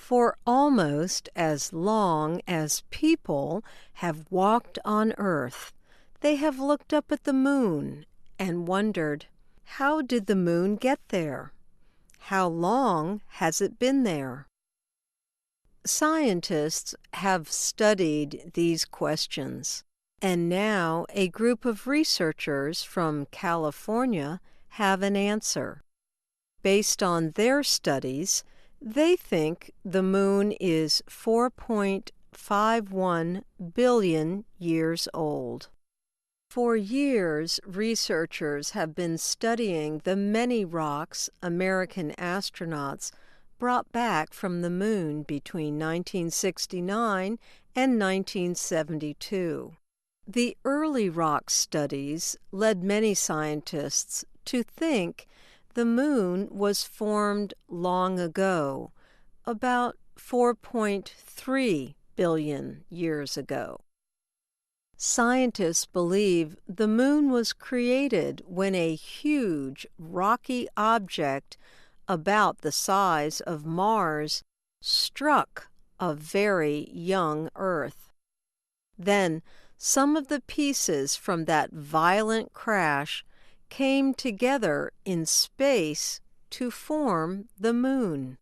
For almost as long as people have walked on Earth, they have looked up at the moon and wondered, how did the moon get there? How long has it been there? Scientists have studied these questions, and now a group of researchers from California have an answer. Based on their studies, they think the moon is 4.51 billion years old. For years, researchers have been studying the many rocks American astronauts brought back from the moon between 1969 and 1972. The early rock studies led many scientists to think the moon was formed long ago, about 4.3 billion years ago. Scientists believe the moon was created when a huge rocky object about the size of Mars struck a very young Earth. Then some of the pieces from that violent crash came together in space to form the moon.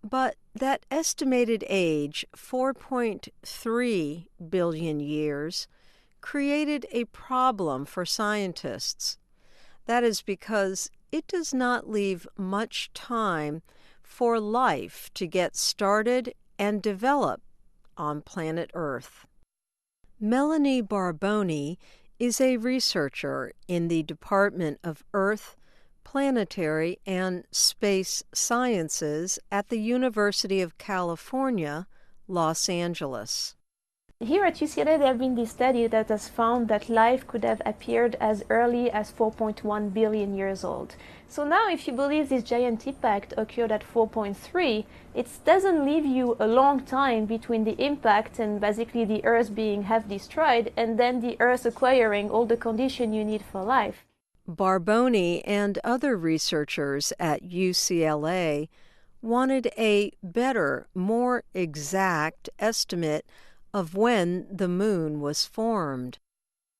But that estimated age, 4.3 billion years, created a problem for scientists. That is because it does not leave much time for life to get started and develop on planet Earth. Melanie Barboni is a researcher in the Department of Earth, Planetary, and Space Sciences at the University of California, Los Angeles. Here at UCLA, there have been this study that has found that life could have appeared as early as 4.1 billion years old. So now, if you believe this giant impact occurred at 4.3, it doesn't leave you a long time between the impact and basically the Earth being half destroyed and then the Earth acquiring all the conditions you need for life. Barboni and other researchers at UCLA wanted a better, more exact estimate of when the moon was formed.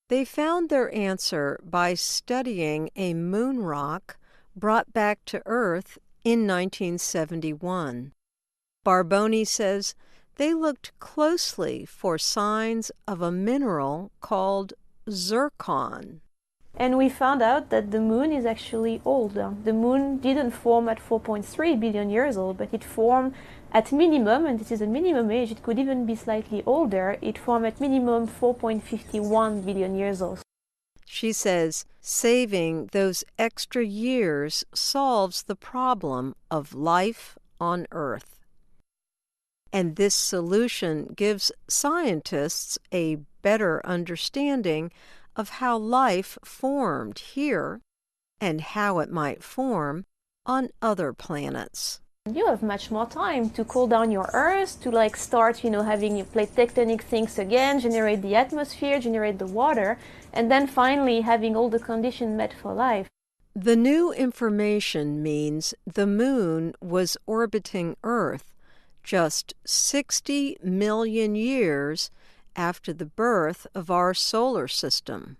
They found their answer by studying a moon rock brought back to Earth in 1971. Barboni says they looked closely for signs of a mineral called zircon. And we found out that the moon is actually older. The moon didn't form at 4.3 billion years old, but it formed at minimum, and this is a minimum age, it could even be slightly older, it formed at minimum 4.51 billion years old. She says saving those extra years solves the problem of life on Earth. And this solution gives scientists a better understanding of how life formed here and how it might form on other planets. You have much more time to cool down your Earth, to start, having your plate tectonic things again, generate the atmosphere, generate the water, and then finally having all the conditions met for life. The new information means the moon was orbiting Earth just 60 million years after the birth of our solar system.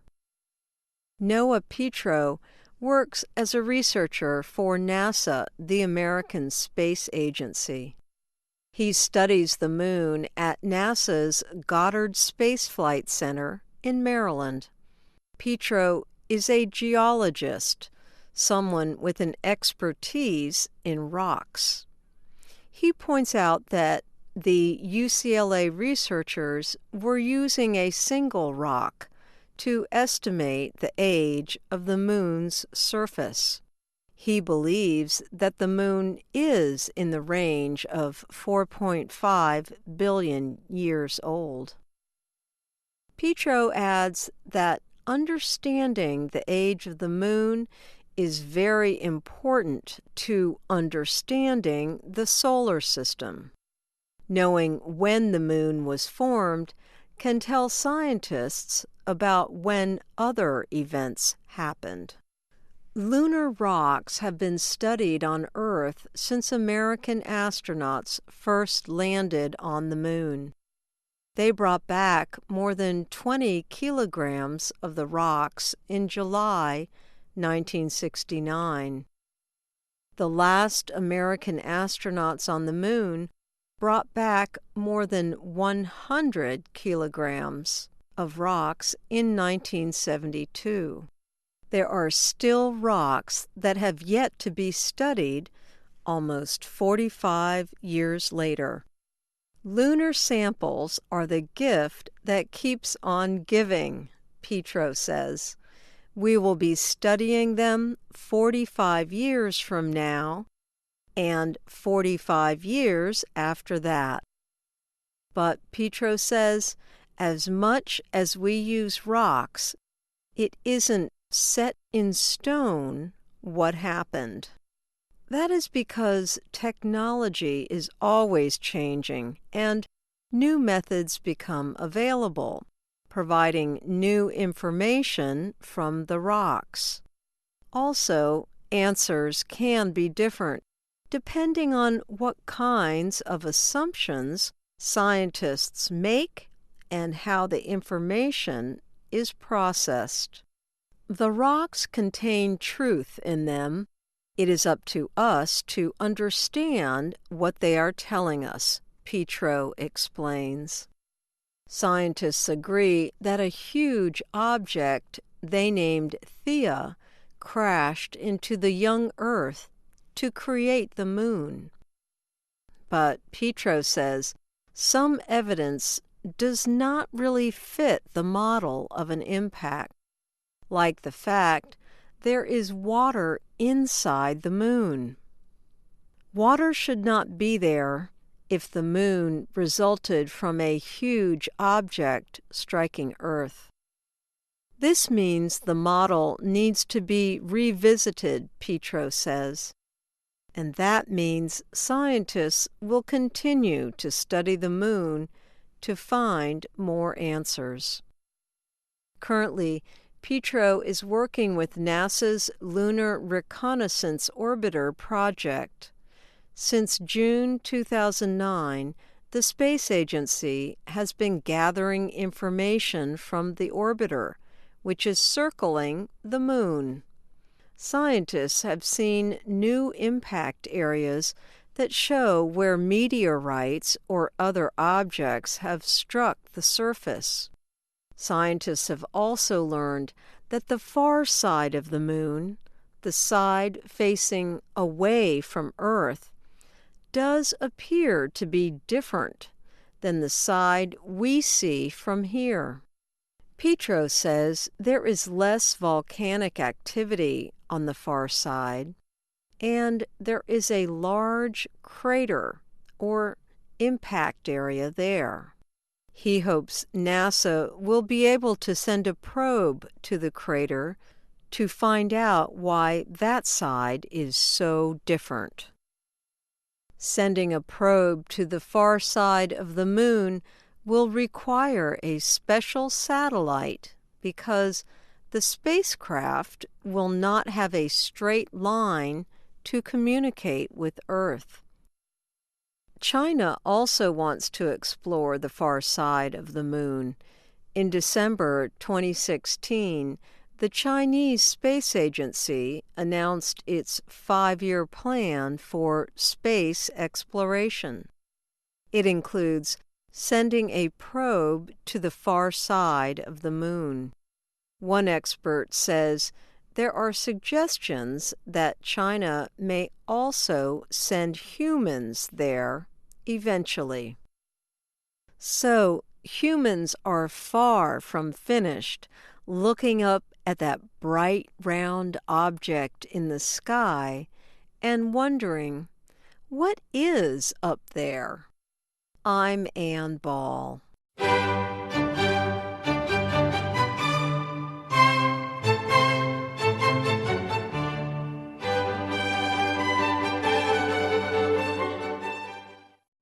Noah Petro works as a researcher for NASA, the American Space Agency. He studies the moon at NASA's Goddard Space Flight Center in Maryland. Petro is a geologist, someone with an expertise in rocks. He points out that the UCLA researchers were using a single rock to estimate the age of the moon's surface. He believes that the moon is in the range of 4.5 billion years old. Petro adds that understanding the age of the moon is very important to understanding the solar system. Knowing when the moon was formed can tell scientists about when other events happened. Lunar rocks have been studied on Earth since American astronauts first landed on the Moon. They brought back more than 20 kilograms of the rocks in July 1969. The last American astronauts on the Moon brought back more than 100 kilograms of rocks in 1972. There are still rocks that have yet to be studied almost 45 years later. Lunar samples are the gift that keeps on giving, Petro says. We will be studying them 45 years from now and 45 years after that. But Petro says, as much as we use rocks, it isn't set in stone what happened. That is because technology is always changing and new methods become available, providing new information from the rocks. Also, answers can be different depending on what kinds of assumptions scientists make and how the information is processed. The rocks contain truth in them. It is up to us to understand what they are telling us, Petro explains. Scientists agree that a huge object they named Theia crashed into the young Earth to create the Moon. But Petro says some evidence does not really fit the model of an impact, like the fact there is water inside the Moon. Water should not be there if the Moon resulted from a huge object striking Earth. This means the model needs to be revisited, Petro says. And that means scientists will continue to study the Moon to find more answers. Currently, Petro is working with NASA's Lunar Reconnaissance Orbiter project. Since June 2009, the space agency has been gathering information from the orbiter, which is circling the Moon. Scientists have seen new impact areas that show where meteorites or other objects have struck the surface. Scientists have also learned that the far side of the Moon, the side facing away from Earth, does appear to be different than the side we see from here. Petro says there is less volcanic activity on the far side, and there is a large crater or impact area there. He hopes NASA will be able to send a probe to the crater to find out why that side is so different. Sending a probe to the far side of the Moon will require a special satellite because the spacecraft will not have a straight line to communicate with Earth. China also wants to explore the far side of the Moon. In December 2016, the Chinese Space Agency announced its 5-year plan for space exploration. It includes sending a probe to the far side of the Moon. One expert says there are suggestions that China may also send humans there eventually. So, humans are far from finished looking up at that bright round object in the sky and wondering, what is up there? I'm Ann Ball.